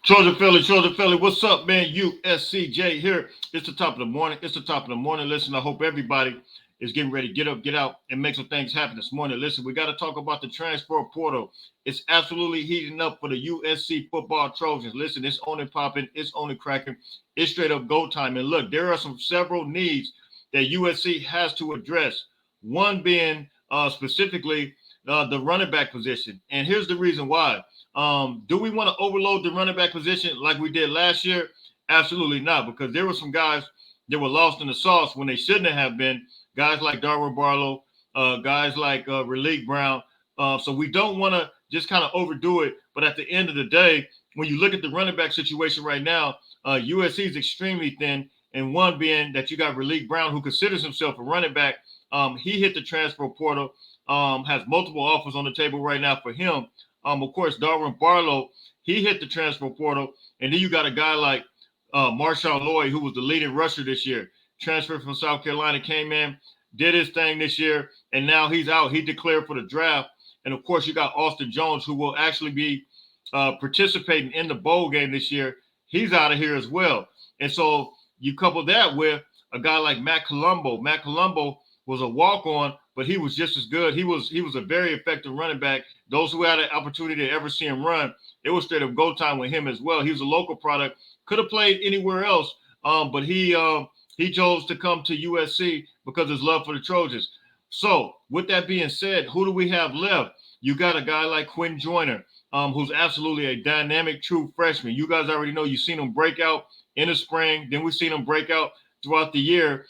Trojan Philly, what's up, man? USCJ here. It's the top of the morning. It's the top of the morning. Listen, I hope everybody is getting ready to get up, get out, and make some things happen this morning. Listen, we got to talk about the transfer portal. It's absolutely heating up for the USC football Trojans. Listen, it's on and popping. It's on and cracking. It's straight up go time. And look, there are some several needs that USC has to address. One being specifically the running back position. And here's the reason why. Do we want to overload the running back position like we did last year? Absolutely not, because there were some guys that were lost in the sauce when they shouldn't have been. Guys like Darwin Barlow, guys like Raleek Brown. So we don't want to just kind of overdo it. But at the end of the day, when you look at the running back situation right now, USC is extremely thin. And one being that you got Raleek Brown, who considers himself a running back. He hit the transfer portal, has multiple offers on the table right now for him. Of course, Darwin Barlow, he hit the transfer portal. And then you got a guy like Marshawn Lloyd, who was the leading rusher this year. Transferred from South Carolina, came in, did his thing this year, and now he's out. He declared for the draft. And of course, you got Austin Jones, who will actually be participating in the bowl game this year. He's out of here as well. And so you couple that with a guy like Matt Colombo. Matt Colombo was a walk-on, but he was just as good. He was a very effective running back. Those who had an opportunity to ever see him run, it was straight up go time with him as well. He was a local product. Could have played anywhere else, but he chose to come to USC because of his love for the Trojans. So, with that being said, who do we have left? You got a guy like Quinn Joyner, who's absolutely a dynamic true freshman. You guys already know you've seen him break out in the spring. Then we've seen him break out throughout the year.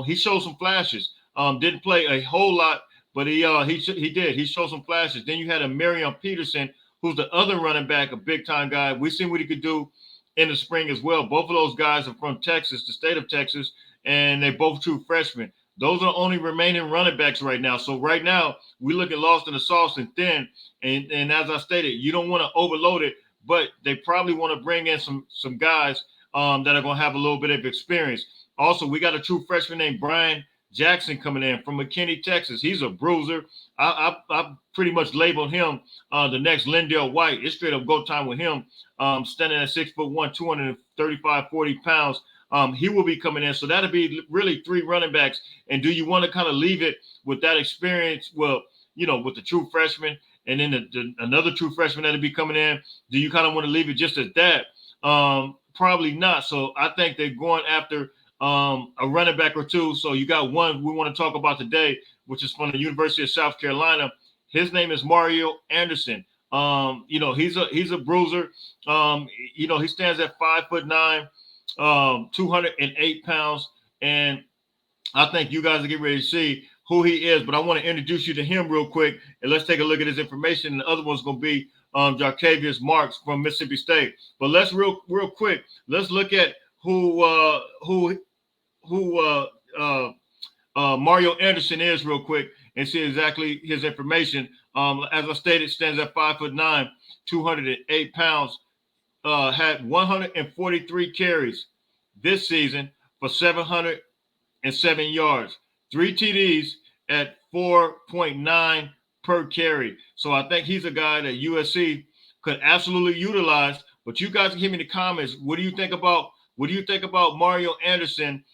He showed some flashes. Didn't play a whole lot, but he did. He showed some flashes. Then you had a Marion Peterson, who's the other running back, a big time guy. We've seen what he could do in the spring as well. Both of those guys are from Texas, the state of Texas, and they're both true freshmen. Those are the only remaining running backs right now. So right now, we look at lost in the sauce and thin. And as I stated, you don't want to overload it, but they probably want to bring in some guys that are going to have a little bit of experience. Also, we got a true freshman named Brian Jackson coming in from McKinney, Texas. He's a bruiser. I pretty much labeled him the next Lindell White. It's straight up go time with him. Standing at 6'1", 235, 40 pounds. He will be coming in. So that'll be really three running backs. And do you want to kind of leave it with that experience? Well, with the true freshman and then another true freshman that'll be coming in. Do you kind of want to leave it just at that? Probably not. So I think they're going after a running back or two. So you got one we want to talk about today, which is from the University of South Carolina. His name is Mario Anderson. He's a bruiser. He stands at 5'9", 208 pounds, and I think you guys are getting ready to see who he is. But I want to introduce you to him real quick, and let's take a look at his information. And the other one's going to be Jarcavius Marks from Mississippi State. But let's real quick. Let's look at who Mario Anderson is real quick and see exactly his information. As I stated, stands at 5'9", 208 pounds. Had 143 carries this season for 707 yards, 3 TDs at 4.9 per carry. So I think he's a guy that USC could absolutely utilize. But you guys can give me in the comments. What do you think about Mario Anderson?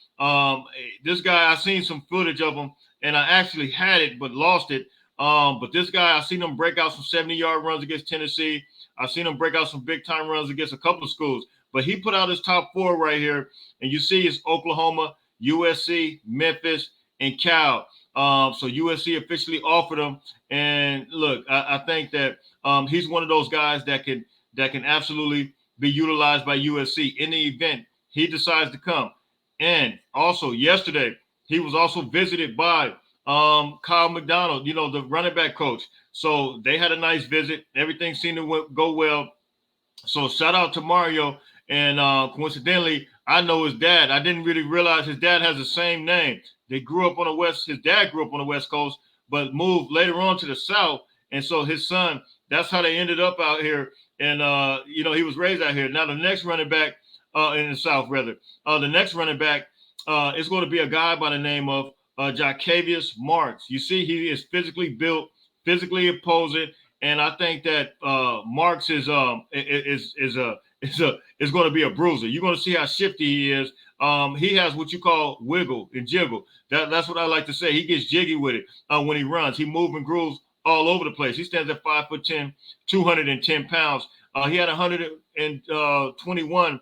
This guy, I seen some footage of him, and I actually had it but lost it. But this guy, I seen him break out some 70-yard runs against Tennessee. I've seen him break out some big-time runs against a couple of schools. But he put out his top four right here, and you see it's Oklahoma, USC, Memphis, and Cal. So USC officially offered him. And look, I think that he's one of those guys that can absolutely be utilized by USC in the event he decides to come. And also yesterday, he was also visited by Kyle McDonald, the running back coach. So they had a nice visit. Everything seemed to go well. So shout out to Mario. And coincidentally, I know his dad. I didn't really realize his dad has the same name. His dad grew up on the West Coast, but moved later on to the South. And so his son, that's how they ended up out here. And, he was raised out here. Now the next running back in the South, rather, the next running back is going to be a guy by the name of Jarcavius Marks. You see, he is physically built, physically imposing, and I think that Marks is it's going to be a bruiser. You're going to see how shifty he is. He has what you call wiggle and jiggle. That's what I like to say. He gets jiggy with it when he runs. He moves and grooves all over the place. He stands at 5'10", 210 pounds. He had 121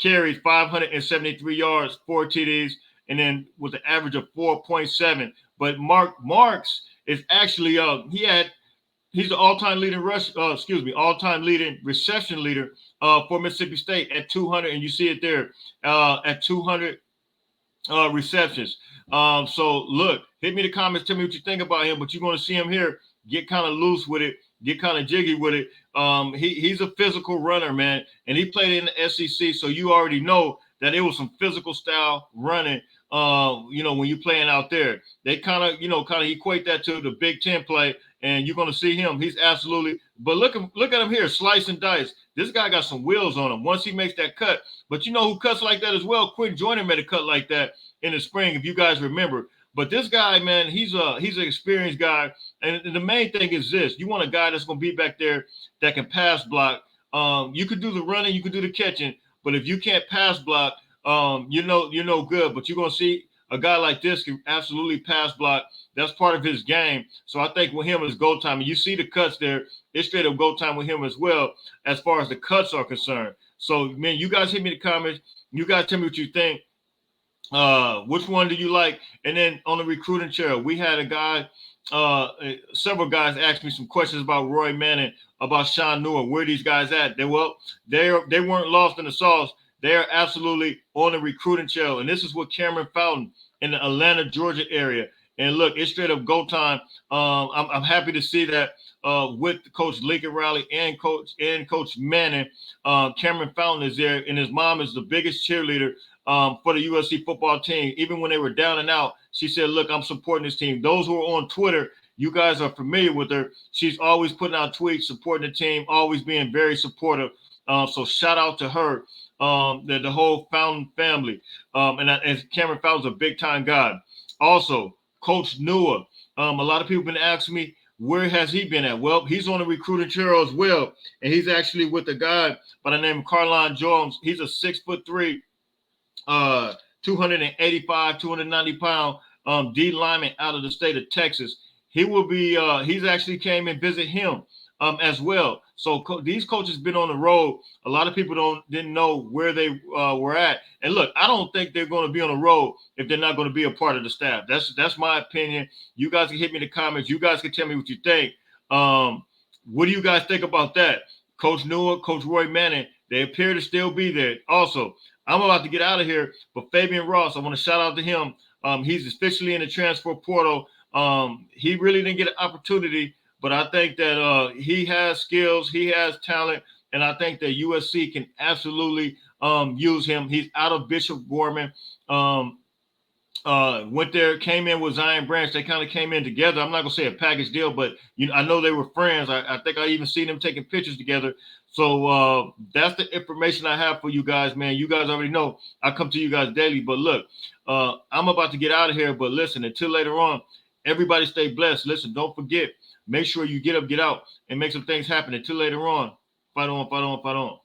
carries, 573 yards, 4 TDs, and then with an average of 4.7. But Marks is actually he's the all-time leading all-time leading reception leader for Mississippi State at 200, and you see it there at 200 receptions. So look, hit me in the comments, tell me what you think about him. But you're going to see him here get kind of loose with it, get kind of jiggy with it. He's a physical runner, man, and he played in the SEC, so you already know that it was some physical style running. When you're playing out there, they kind of equate that to the Big Ten play, and you're going to see him. He's absolutely. But look at him here, slice and dice. This guy got some wheels on him once he makes that cut. But you know who cuts like that as well? Quinn Joyner made a cut like that in the spring, if you guys remember. But this guy, man, he's an experienced guy. And the main thing is this. You want a guy that's going to be back there that can pass block. You could do the running, you could do the catching. But if you can't pass block, you're no good. But you're going to see a guy like this can absolutely pass block. That's part of his game. So I think with him it's go time. And you see the cuts there. It's straight up go time with him as well as far as the cuts are concerned. So, man, you guys hit me in the comments. You guys tell me what you think. Which one do you like? And then on the recruiting trail, we had a guy, several guys asked me some questions about Roy Manning, about Sean Newell. Where these guys at? They weren't lost in the sauce. They are absolutely on the recruiting trail. And this is with Cameron Fountain in the Atlanta, Georgia area. And look, it's straight up go time. I'm happy to see that with Coach Lincoln Riley and Coach Manning. Cameron Fountain is there, and his mom is the biggest cheerleader for the USC football team. Even when they were down and out, she said, look, I'm supporting this team. Those who are on Twitter, you guys are familiar with her. She's always putting out tweets, supporting the team, always being very supportive. So shout out to her, the whole Fountain family. And Cameron Fountain's a big-time guy. Also, Coach Newell. A lot of people have been asking me, where has he been at? Well, he's on the recruiting trail as well. And he's actually with a guy by the name of Carlon Jones. He's a 6'3", 285, 290-pound D lineman out of the state of Texas. He will be. He's actually came and visit him as well. So these coaches been on the road. A lot of people didn't know where they were at. And look, I don't think they're going to be on the road if they're not going to be a part of the staff. That's my opinion. You guys can hit me in the comments. You guys can tell me what you think. What do you guys think about that? Coach Newell, Coach Roy Manning, they appear to still be there. Also, I'm about to get out of here, but Fabian Ross, I want to shout out to him. He's officially in the transfer portal. He really didn't get an opportunity, but I think that he has skills, he has talent, and I think that USC can absolutely use him. He's out of Bishop Gorman. Went there, came in with Zion Branch. They kind of came in together. I'm not gonna say a package deal, but I know they were friends. I think I even seen them taking pictures together. So that's the information I have for you guys, man. You guys already know I come to you guys daily. But look, I'm about to get out of here. But listen, until later on, everybody stay blessed. Listen, don't forget, make sure you get up, get out, and make some things happen. Until later on, fight on, fight on, fight on.